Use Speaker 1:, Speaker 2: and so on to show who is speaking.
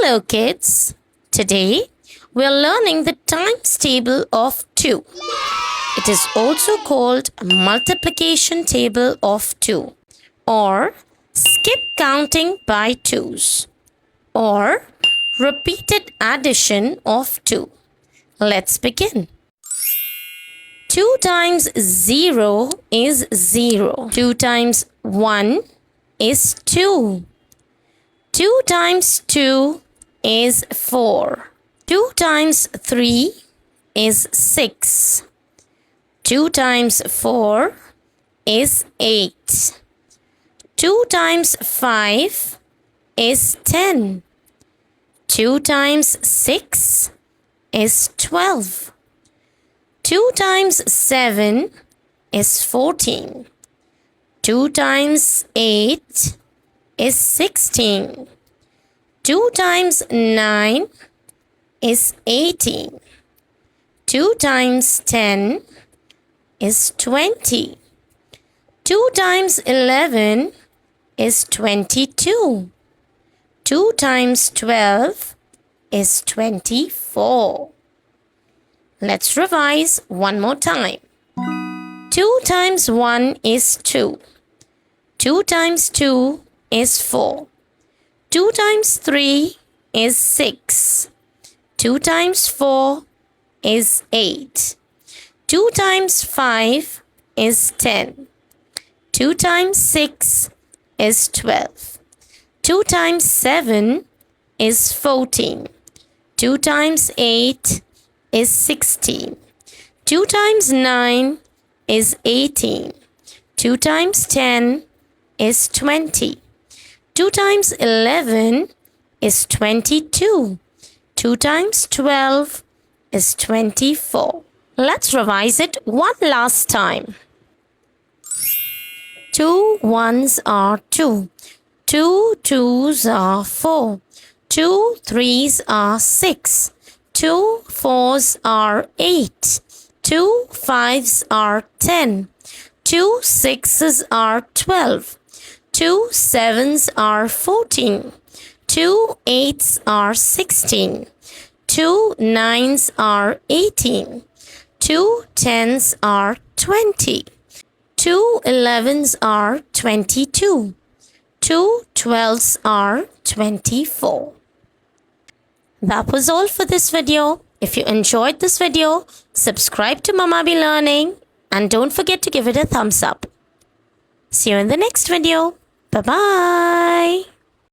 Speaker 1: Hello kids! Today we are learning the times table of 2. It is also called multiplication table of 2 or skip counting by 2's or repeated addition of 2. Let's begin. 2 times 0 is 0. 2 times 1 is 2. 2 times 2 is 4. 2 times 3 is 6. 2 times 4 is 8. 2 times 5 is 10. 2 times 6 is 12. 2 times 7 is 14. 2 times 8 is 16. 2 times 9 is 18. 2 times 10 is 20. 2 times 11 is 22. 2 times 12 is 24. Let's revise one more time. 2 times 1 is 2. 2 times 2 is 4. 2 times 3 is 6. 2 times 4 is 8. 2 times 5 is 10. 2 times 6 is 12. 2 times 7 is 14. 2 times 8 is 16. 2 times 9 is 18. 2 times 10 is 20. 2 times 11 is 22. 2 times 12 is 24. Let's revise it one last time. 2 ones are 2. 2 twos are 4. 2 threes are 6. 2 fours are 8. 2 fives are 10. 2 sixes are 12. 2 sevens are 14. 2 eights are 16. 2 nines are 18. 2 tens are 20. 2 elevens are 22. 2 12s are 24. That was all for this video. If you enjoyed this video, subscribe to Mama Be Learning and don't forget to give it a thumbs up. See you in the next video. Bye-bye.